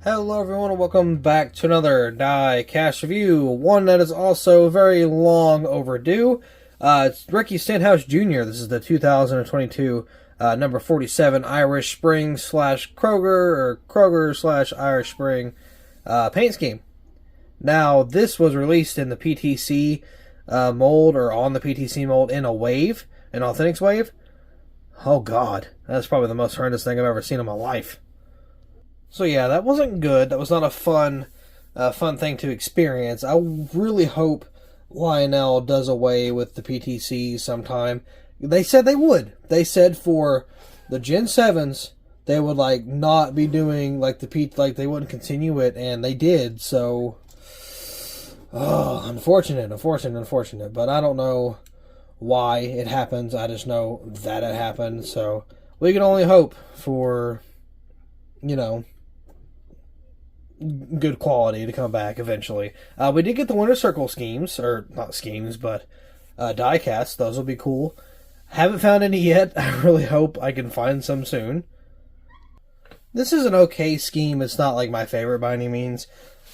Hello everyone and welcome back to another Diecast review, one that is also very long overdue. It's Ricky Stenhouse Jr. This is the 2022 number 47 Irish Spring / Kroger or Kroger / Irish Spring paint scheme. Now this was released in the PTC mold, or on the PTC mold, in a wave, an Authentics wave. Oh god, that's probably the most horrendous thing I've ever seen in my life. So yeah, that wasn't good. That was not a fun thing to experience. I really hope Lionel does away with the PTC sometime. They said they would. They said for the Gen 7s, they would not be doing they wouldn't continue it, and they did. So, unfortunate. But I don't know why it happens. I just know that it happened. So we can only hope for, good quality to come back eventually. We did get the Winter Circle schemes, or not schemes, but diecast. Those will be cool. Haven't found any yet. I really hope I can find some soon. This is an okay scheme. It's not like my favorite by any means,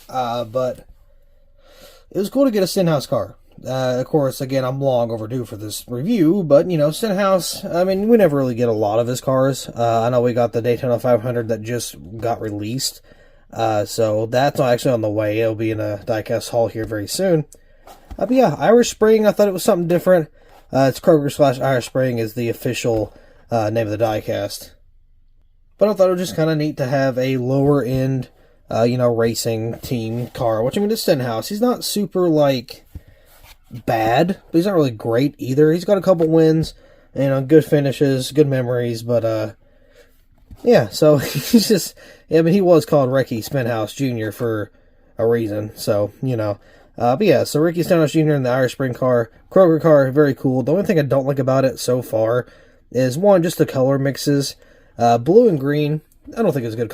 but it was cool to get a Stenhouse car. Of course, again, I'm long overdue for this review, but, Stenhouse, I mean, we never really get a lot of his cars. I know we got the Daytona 500 that just got released. So that's actually on the way. It'll be in a diecast haul here very soon. But yeah, Irish Spring, I thought it was something different. It's Kroger / Irish Spring is the official name of the diecast. But I thought it was just kind of neat to have a lower end, racing team car. Which, I mean, it's Stenhouse. He's not super, bad, but he's not really great either. He's got a couple wins, good finishes, good memories, but, yeah, so he's just, he was called Ricky Stenhouse Jr. for a reason, so, but yeah, so Ricky Stenhouse Jr. in the Irish Spring car, Kroger car, very cool. The only thing I don't like about it so far is, one, just the color mixes. Blue and green, I don't think it's a good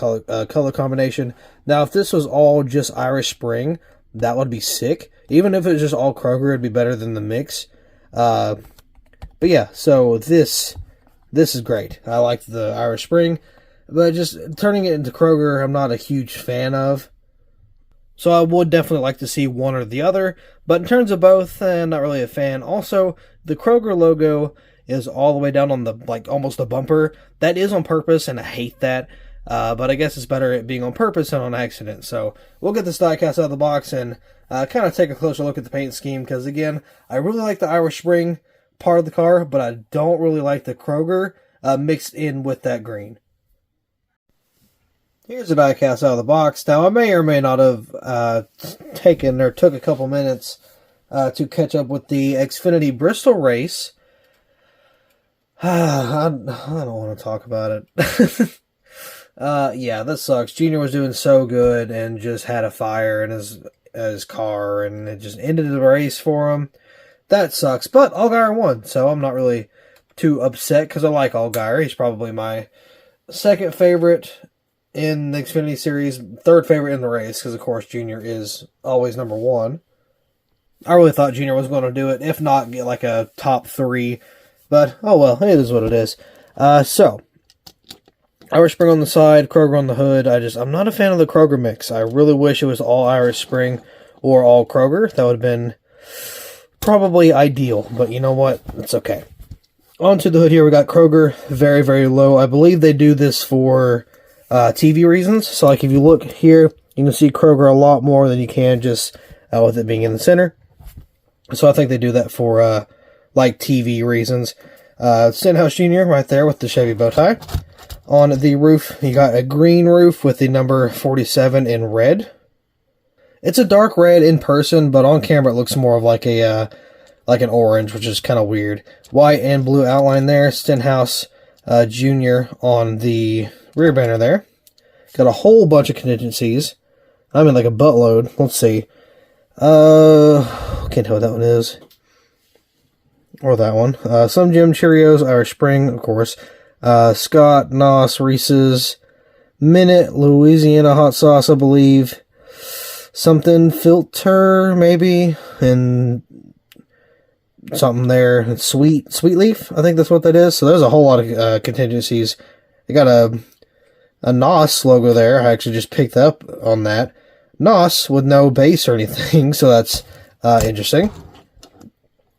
color combination. Now, if this was all just Irish Spring, that would be sick. Even if it was just all Kroger, it'd be better than the mix. But yeah, so this is great. I like the Irish Spring. But just turning it into Kroger, I'm not a huge fan of. So I would definitely like to see one or the other. But in terms of both, I'm not really a fan. Also, the Kroger logo is all the way down on the, almost the bumper. That is on purpose, and I hate that. But I guess it's better it being on purpose than on accident. So we'll get this diecast out of the box and kind of take a closer look at the paint scheme. Because, again, I really like the Irish Spring part of the car, but I don't really like the Kroger mixed in with that green. Here's the diecast out of the box. Now, I may or may not have took a couple minutes to catch up with the Xfinity Bristol race. I don't want to talk about it. Yeah, that sucks. Junior was doing so good and just had a fire in his car, and it just ended the race for him. That sucks, but Allgaier won, so I'm not really too upset because I like Allgaier. He's probably my second favorite in the Xfinity Series, third favorite in the race, because of course Junior is always number one. I really thought Junior was going to do it, if not get a top 3, but oh well, it is what it is. So, Irish Spring on the side, Kroger on the hood. I'm not a fan of the Kroger mix. I really wish it was all Irish Spring or all Kroger. That would have been probably ideal, but you know what? It's okay. Onto the hood here, we got Kroger, very, very low. I believe they do this for TV reasons. So, if you look here, you can see Kroger a lot more than you can just with it being in the center. So, I think they do that for, TV reasons. Stenhouse Jr. right there with the Chevy bow tie. On the roof, you got a green roof with the number 47 in red. It's a dark red in person, but on camera it looks more of like an orange, which is kind of weird. White and blue outline there. Stenhouse Jr. on the rear banner there. Got a whole bunch of contingencies. I mean, a buttload. Let's see. Can't tell what that one is. Or that one. Some Jim Cheerios, Irish Spring, of course. Scott, Nos, Reese's, Minute, Louisiana hot sauce, I believe. Something filter, maybe. And something there. Sweet leaf, I think that's what that is. So there's a whole lot of contingencies. They got a a NOS logo there. I actually just picked up on that. NOS with no base or anything, so that's interesting.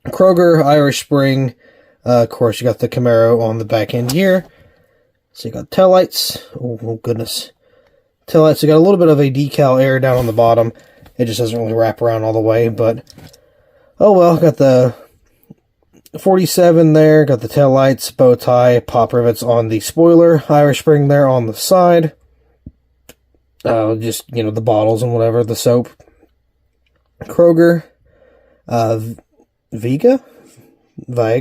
Kroger, Irish Spring. Of course, you got the Camaro on the back end here. So you got taillights. Oh, goodness. Taillights, you got a little bit of a decal air down on the bottom. It just doesn't really wrap around all the way, but oh well. Got the 47 there. Got the taillights, bow tie, pop rivets on the spoiler. Irish Spring there on the side. Just, you know, the bottles and whatever, the soap. Kroger. Viga? I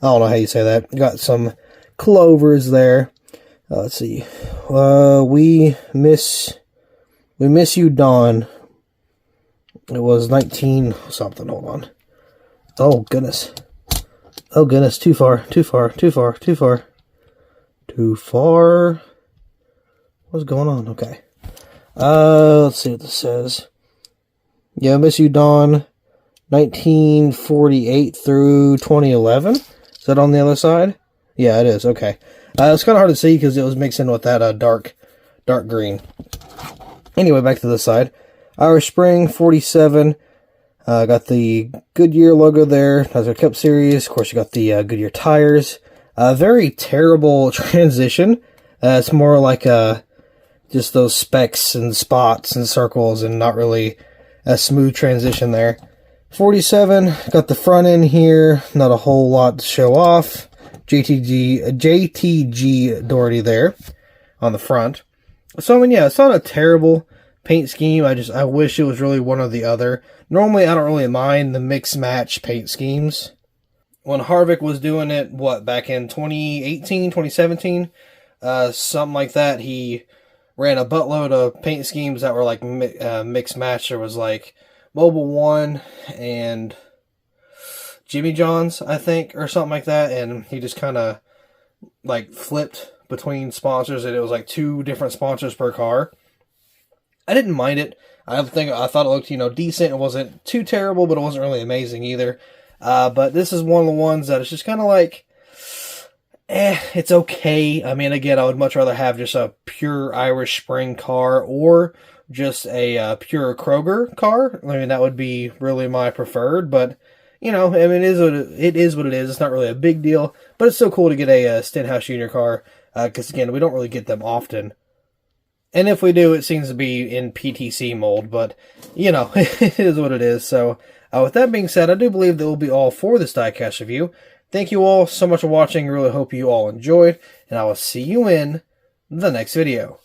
don't know how you say that. Got some clovers there. Let's see. We miss you, Dawn. It was 19 something. Hold on. Oh goodness. Oh goodness. Too far. What's going on? Okay. Let's see what this says. Yeah, miss you, Dawn. 1948 through 2011. Is that on the other side? Yeah, it is. Okay. It's kind of hard to see because it was mixed in with that dark green. Anyway, back to this side. Irish Spring 47. Got the Goodyear logo there. That's our Cup Series. Of course, you got the Goodyear tires. Very terrible transition. It's more like just those specks and spots and circles and not really a smooth transition there. 47, got the front end here, not a whole lot to show off. JTG Doherty there on the front. So, I mean, yeah, it's not a terrible paint scheme. I wish it was really one or the other. Normally, I don't really mind the mix-match paint schemes. When Harvick was doing it, back in 2018, 2017? Something like that, he ran a buttload of paint schemes that were like mix-match. There was like Mobile One and Jimmy John's, I think, or something like that, and he just kind of like flipped between sponsors, and it was like 2 different sponsors per car. I didn't mind it. I thought it looked, decent. It wasn't too terrible, but it wasn't really amazing either. But this is one of the ones that it's just kind of like, it's okay. I mean, again, I would much rather have just a pure Irish Spring car or just a pure Kroger car. I mean, that would be really my preferred, but, I mean, it is what it is. It's not really a big deal, but it's still cool to get a Stenhouse Junior car, because, again, we don't really get them often. And if we do, it seems to be in PTC mold, but, it is what it is. So, with that being said, I do believe that will be all for this diecast review. Thank you all so much for watching. I really hope you all enjoyed, and I will see you in the next video.